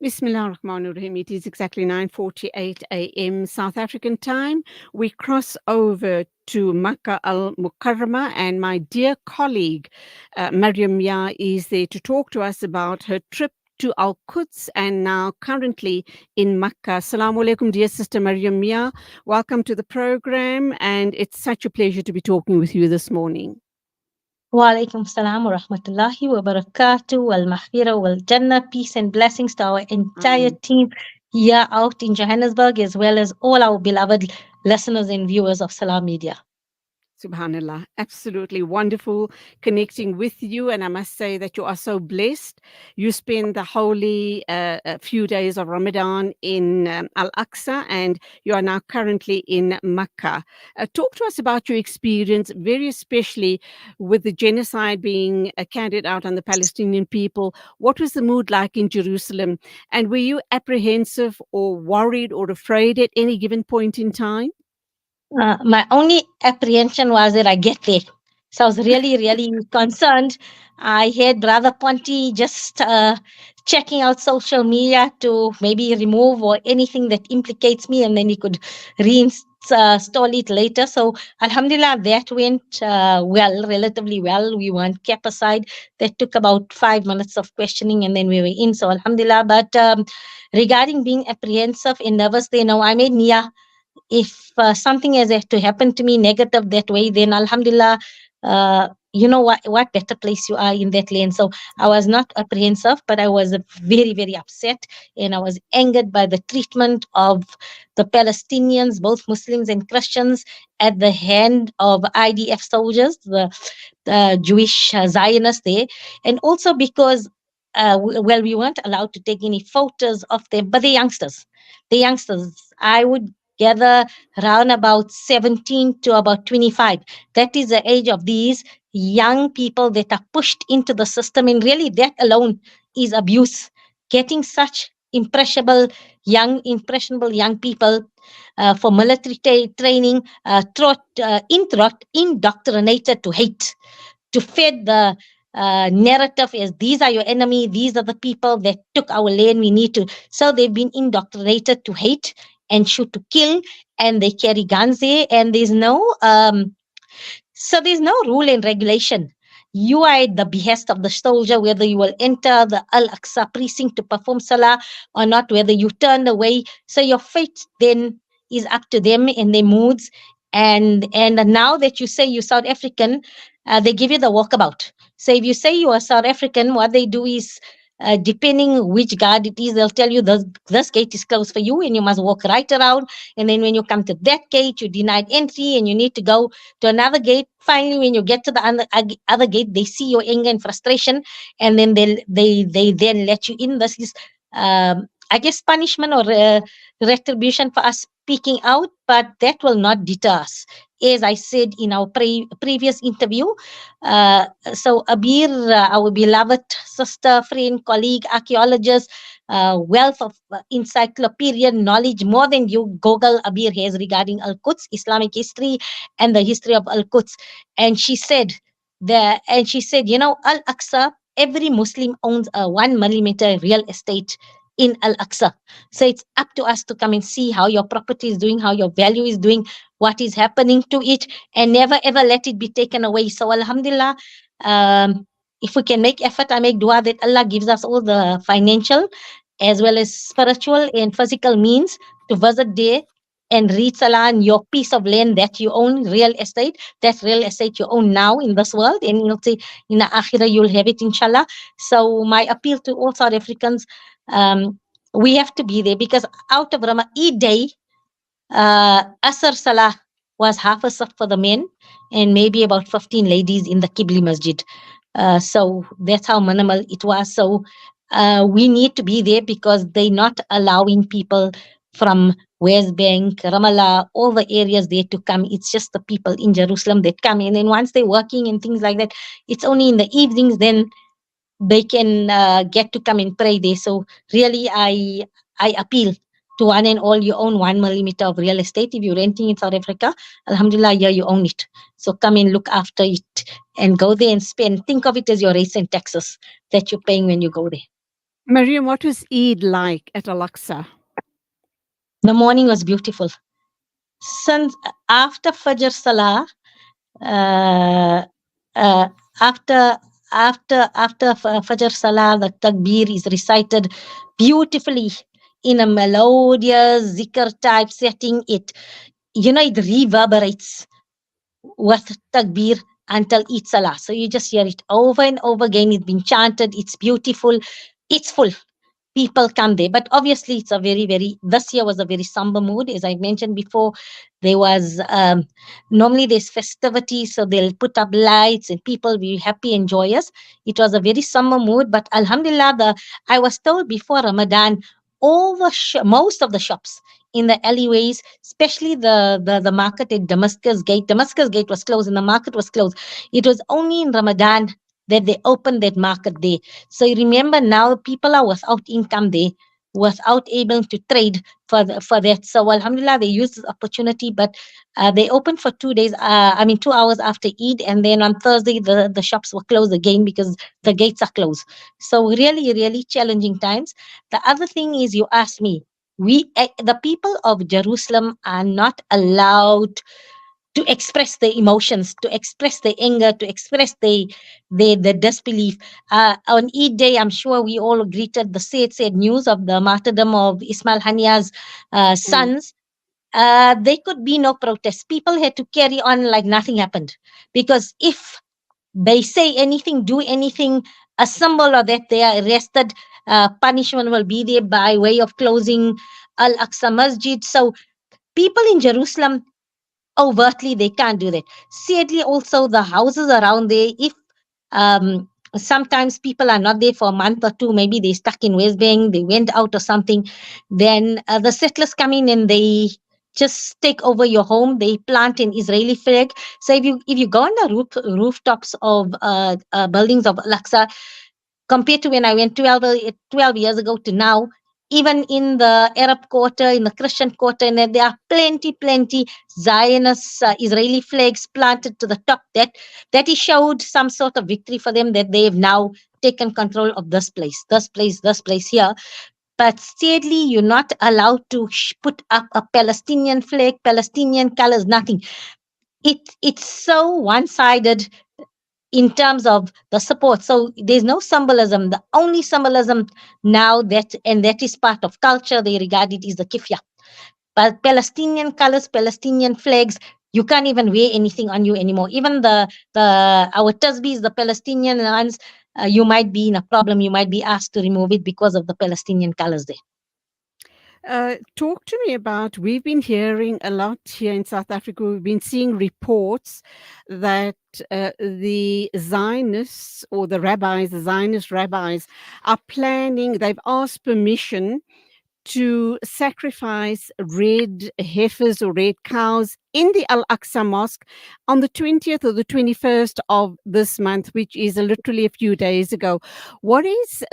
Bismillah ar-Rahman ar-Rahim. It is exactly 9:48 a.m. South African time. We cross over to Makkah al-Mukarramah, and my dear colleague Mariam Mia is there to talk to us about her trip to Al-Quds and now currently in Makkah. Assalamu alaikum, dear sister Mariam Mia. Welcome to the program, and it's such a pleasure to be talking with you this morning. Wa alaikum salam wa rahmatullahi wa barakatuh, wal maghfirah wal jannah. Peace and blessings to our entire Ameen. team here out in Johannesburg, as well as all our beloved listeners and viewers of Salaamedia. Subhanallah, absolutely wonderful connecting with you. And I must say that you are so blessed. You spend the holy few days of Ramadan in Al-Aqsa, and you are now currently in Makkah. Talk to us about your experience, very especially with the genocide being carried out on the Palestinian people. What was the mood like in Jerusalem? And were you apprehensive or worried or afraid at any given point in time? My only apprehension was that I get there. So I was really, really concerned. I had Brother Ponti just checking out social media to maybe remove or anything that implicates me, and then he could reinstall it later. So, Alhamdulillah, that went well, relatively well. We weren't kept aside. That took about 5 minutes of questioning, and then we were in. So, Alhamdulillah. But regarding being apprehensive and nervous, I made Nia if something has to happen to me negative that way, then Alhamdulillah, you know what better place you are in that lane. So I was not apprehensive, but I was very, very upset, and I was angered by the treatment of the Palestinians, both Muslims and Christians, at the hand of IDF soldiers, the Jewish Zionists there, and also because well, we weren't allowed to take any photos of them, but the youngsters, I would gather around about 17 to about 25. That is the age of these young people that are pushed into the system. And really, that alone is abuse. Getting such impressionable young people for military training, indoctrinated to hate, to feed the narrative as these are your enemy, these are the people that took our land, we need to. So they've been indoctrinated to hate and shoot to kill, and they carry guns there, and there's no rule and regulation. You are at the behest of the soldier, whether you will enter the Al-Aqsa precinct to perform salah or not, whether you turn away. So your fate then is up to them and their moods. And now that you say you're South African, they give you the walkabout. So if you say you are South African, what they do is, depending which guard it is, they'll tell you this gate is closed for you and you must walk right around. And then when you come to that gate, you're denied entry and you need to go to another gate. Finally, when you get to the other gate, they see your anger and frustration, and then they then let you in. This is, I guess, punishment or retribution for us speaking out, but that will not deter us. As I said in our previous interview, so Abir, our beloved sister, friend, colleague, archaeologist, wealth of encyclopedia knowledge, more than you Google Abir has regarding Al-Quds, Islamic history, and the history of Al-Quds. And she said Al-Aqsa, every Muslim owns a 1 millimeter real estate in Al-Aqsa. So it's up to us to come and see how your property is doing, how your value is doing, what is happening to it, and never ever let it be taken away. So Alhamdulillah, if we can make effort, I make dua that Allah gives us all the financial as well as spiritual and physical means to visit there and read salah on your piece of land that you own, real estate, that real estate you own now in this world, and you'll see in the akhirah you'll have it, inshallah. So my appeal to all South Africans, we have to be there, because out of Eid day, Asr Salah was half a saf for the men and maybe about 15 ladies in the Qibli Masjid. So that's how minimal it was. So we need to be there, because they're not allowing people from West Bank, Ramallah, all the areas there to come. It's just the people in Jerusalem that come. And then once they're working and things like that, it's only in the evenings then they can get to come and pray there. So really, I appeal to one and all, you own 1 millimeter of real estate. If you're renting in South Africa, Alhamdulillah, yeah, you own it. So come and look after it and go there and spend. Think of it as your rates and taxes that you're paying when you go there. Mariam, what was Eid like at Al-Aqsa? The morning was beautiful. Since after Fajr Salah, uh, uh, after Fajr Salah, the Takbir is recited beautifully in a melodious zikr type setting. It reverberates with Takbir until each Salah. So you just hear it over and over again. It's been chanted. It's beautiful. It's full. People come there. But obviously, it's a very, very, this year was a very somber mood. As I mentioned before, there was, normally there's festivities, so they'll put up lights and people be happy and joyous. It was a very somber mood, but Alhamdulillah, I was told before Ramadan, most of the shops in the alleyways, especially the market at Damascus Gate. Damascus Gate was closed and the market was closed. It was only in Ramadan that they opened that market there. So you remember now people are without income there, without able to trade for that. So Alhamdulillah, they used this opportunity, but they opened for 2 days, 2 hours after Eid, and then on Thursday the shops were closed again because the gates are closed. So really, really challenging times. The other thing is, you asked me, the people of Jerusalem are not allowed to express their emotions, to express their anger, to express their disbelief. On Eid Day, I'm sure we all greeted the sad news of the martyrdom of Ismail Hania's Mm. sons. There could be no protest. People had to carry on like nothing happened. Because if they say anything, do anything, a symbol of that they are arrested, punishment will be there by way of closing Al-Aqsa Masjid. So people in Jerusalem, overtly they can't do that. Sadly, also the houses around there, if um sometimes people are not there for a month or two, maybe they stuck in West Bank, they went out or something, then the settlers come in and they just take over your home. They plant an Israeli flag. So if you go on the rooftops of buildings of Al-Aqsa, compared to when I went 12 years ago to now, even in the Arab quarter, in the Christian quarter, and there are plenty Zionist Israeli flags planted to the top. That is showed some sort of victory for them, that they have now taken control of this place here. But sadly, you're not allowed to put up a Palestinian flag, Palestinian colors, nothing. It's so one-sided in terms of the support. So there's no symbolism. The only symbolism now, that is part of culture, they regard it is the kifya. But Palestinian colors, Palestinian flags, you can't even wear anything on you anymore. Even our tasbihs, the Palestinian ones, you might be in a problem. You might be asked to remove it because of the Palestinian colors there. Talk to me about, we've been hearing a lot here in South Africa, we've been seeing reports that the Zionists or the Zionist rabbis are planning, they've asked permission to sacrifice red heifers or red cows in the Al-Aqsa Mosque on the 20th or the 21st of this month, which is literally a few days ago. What is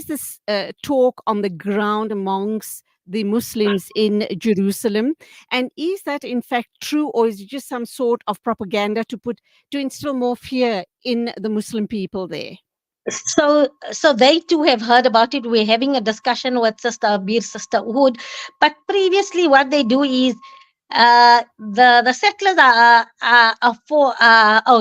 this talk on the ground amongst the Muslims in Jerusalem? And is that in fact true, or is it just some sort of propaganda to instill more fear in the Muslim people there? So they too have heard about it. We're having a discussion with Sister Abir, Sister Uhud. But previously, what they do is, the settlers are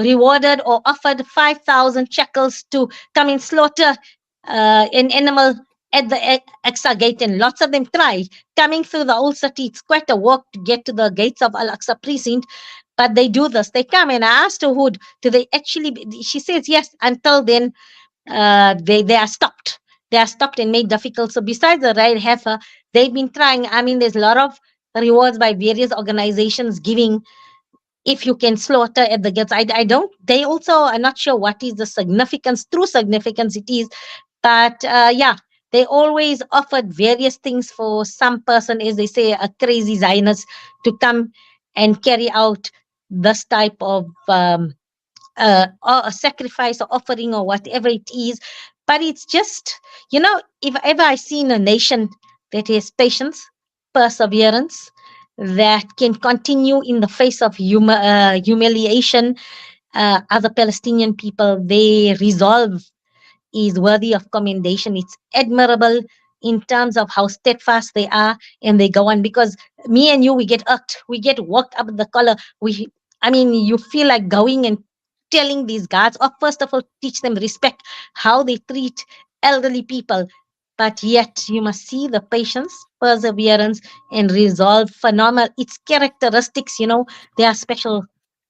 rewarded or offered 5,000 shekels to come and slaughter an animal at the Aqsa gate, and lots of them try coming through the old city. It's quite a walk to get to the gates of Al-Aqsa precinct, but they do this. They come, and I asked Uhud, do they actually? She says yes. Until then, they are stopped. They are stopped and made difficult. So besides the red heifer, they've been trying. I mean, there's a lot of rewards by various organizations giving if you can slaughter at the gates. I don't. They also are not sure what is the significance, true significance it is. But yeah, they always offered various things for some person, as they say, a crazy Zionist, to come and carry out this type of or a sacrifice or offering or whatever it is. But it's just, if ever I seen a nation that has patience, perseverance, that can continue in the face of humiliation, other Palestinian people, they resolve is worthy of commendation. It's admirable in terms of how steadfast they are, and they go on. Because me and you, we get irked, we get worked up the collar. I mean, you feel like going and telling these guards, or first of all, teach them respect, how they treat elderly people. But yet, you must see the patience, perseverance, and resolve. Phenomenal. Its characteristics, they are special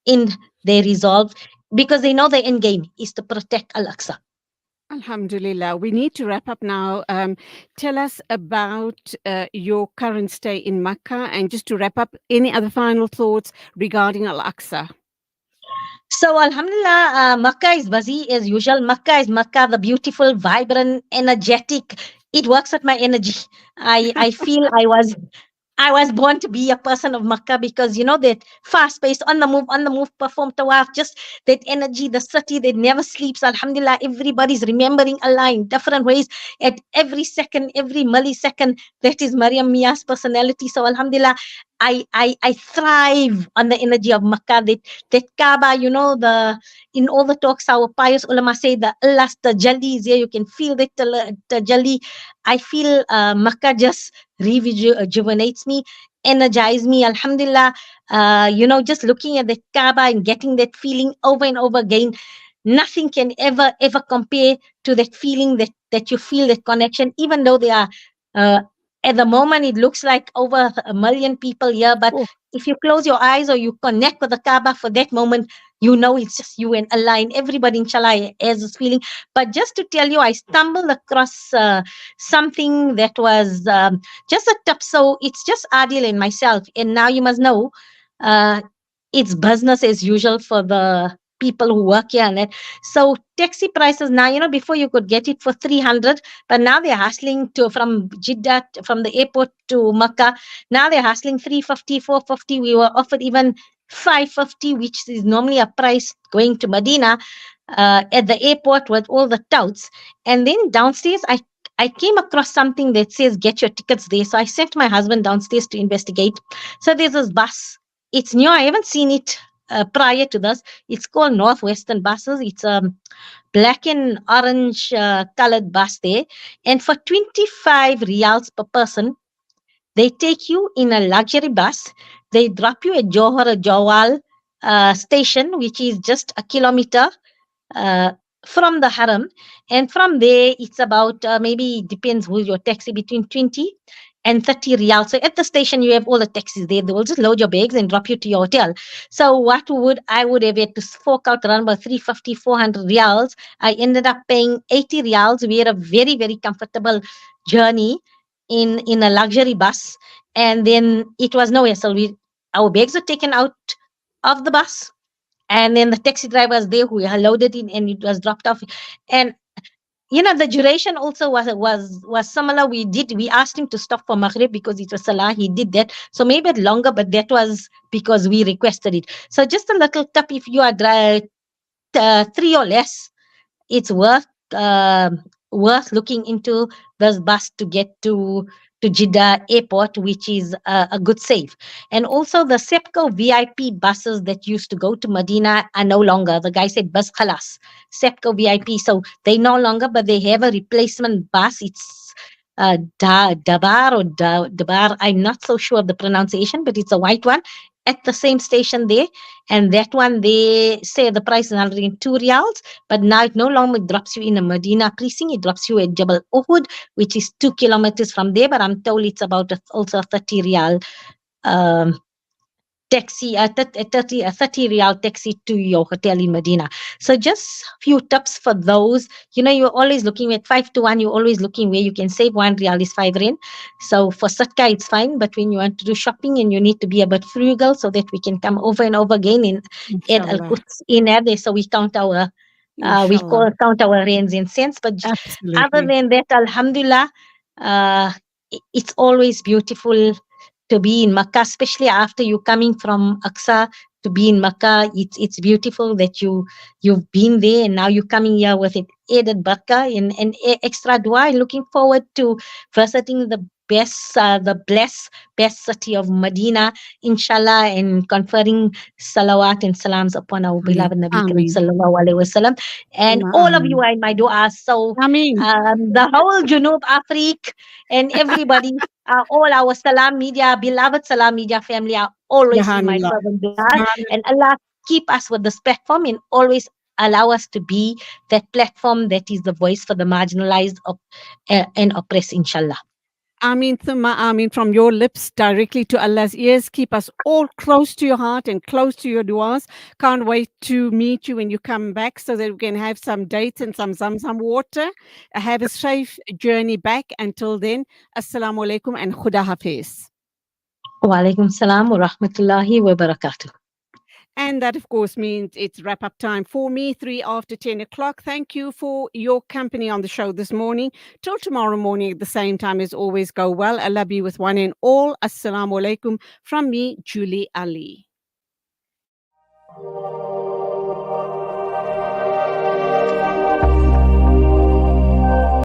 in their resolve, because they know the end game is to protect Al Aqsa. Alhamdulillah. We need to wrap up now. Tell us about your current stay in Makkah, and just to wrap up, any other final thoughts regarding Al-Aqsa? So, Alhamdulillah, Makkah is busy as usual. Makkah is Makkah, the beautiful, vibrant, energetic. It works with my energy. I feel I was born to be a person of Makkah, because that fast pace, on the move, perform tawaf, just that energy, the city that never sleeps. Alhamdulillah, everybody's remembering Allah in different ways at every second, every millisecond. That is Mariam Mia's personality. So, Alhamdulillah, I thrive on the energy of Makkah. That Kaaba, in all the talks, our pious ulama say the Allah's tajalli is here. You can feel that tajalli. I feel Makkah just rejuvenates me, energize me. Alhamdulillah, just looking at the Kaaba and getting that feeling over and over again. Nothing can ever compare to that feeling, that you feel, that connection. Even though they are, at the moment, it looks like over a million people here, but Oh, if you close your eyes or you connect with the Kaaba for that moment, it's just you and Allah, and everybody, inshallah, has this feeling. But just to tell you, I stumbled across something that was just a tip. So it's just Adil and myself. And now you must know, uh, it's business as usual for the people who work here. And that. So taxi prices now, before you could get it for 300, but now they're hustling from Jeddah, from the airport to Makkah. Now they're hustling 350, 450. We were offered even 550, which is normally a price going to Medina, at the airport with all the touts. And then downstairs, I came across something that says get your tickets there. So I sent my husband downstairs to investigate. So there's this bus. It's new. I haven't seen it prior to this. It's called Northwestern Buses. It's a black and orange colored bus there. And for 25 riyals per person, they take you in a luxury bus. They drop you at Johor Jawal station, which is just a kilometer uh, from the Haram. And from there, it's about, maybe, depends who your taxi, between 20 and 30 riyal. So at the station, you have all the taxis there. They will just load your bags and drop you to your hotel. So I would have had to fork out around about 350, 400 riyals. I ended up paying 80 riyals. We had a very, very comfortable journey in a luxury bus. And then it was no hassle. Our bags were taken out of the bus, and then the taxi driver was there who loaded in, and it was dropped off. And the duration also was similar. We asked him to stop for Maghrib because it was Salah. He did that, so maybe a bit longer, but that was because we requested it. So just a little tip: if you are three or less, it's worth looking into this bus to get to Jeddah airport, which is a good save. And also the SEPCO VIP buses that used to go to Medina are no longer. The guy said bus khalas, SEPCO VIP. So they no longer, but they have a replacement bus. It's Dabar or Dabar. I'm not so sure of the pronunciation, but it's a white one at the same station there. And that one, they say the price is 102 riyals, but now it no longer drops you in a Medina precinct. It drops you at Jabal Uhud, which is 2 kilometers from there. But I'm told it's about also a 30 riyal um, taxi, a 30 riyal taxi to your hotel in Medina. So just few tips for those. You're always looking at 5 to 1. You're always looking where you can save 1 riyal is 5 rand. So for Satka, it's fine. But when you want to do shopping and you need to be a bit frugal so that we can come over and over again in Eid inshallah. Al-Quds in there. So we count our Inshallah. count our rands and cents. But other Absolutely. than that, Alhamdulillah, uh, it's always beautiful to be in Makkah, especially after you coming from Aqsa to be in Makkah. It's beautiful that you've been there, and now you're coming here with it added barakah and extra dua. And looking forward to visiting the best city of Medina, inshallah, and conferring salawat and salams upon our Ameen. beloved Nabi Kareem Ameen. sallallahu alaihi wasallam. And Summa all of you ameen. are in my dua. So Ameen. the whole Junub Afrique and everybody, all our Salam Media, beloved Salam Media family are always in my Subhanallah. fervent dua. Subhanallah. And Allah keep us with this platform and always allow us to be that platform that is the voice for the marginalized and oppressed, inshallah. Ameen, thumma ameen, from your lips directly to Allah's ears. Keep us all close to your heart and close to your du'as. Can't wait to meet you when you come back so that we can have some dates and some zamzam water. Have a safe journey back. Until then, Assalamu alaikum and Khuda Hafiz. Wa alaikum salam wa rahmatullahi wa barakatuh. And that, of course, means it's wrap up time for me, 3 after 10 o'clock. Thank you for your company on the show this morning. Till tomorrow morning at the same time, as always, go well. Allah be with one and all. Assalamu alaikum from me, Julie Ali.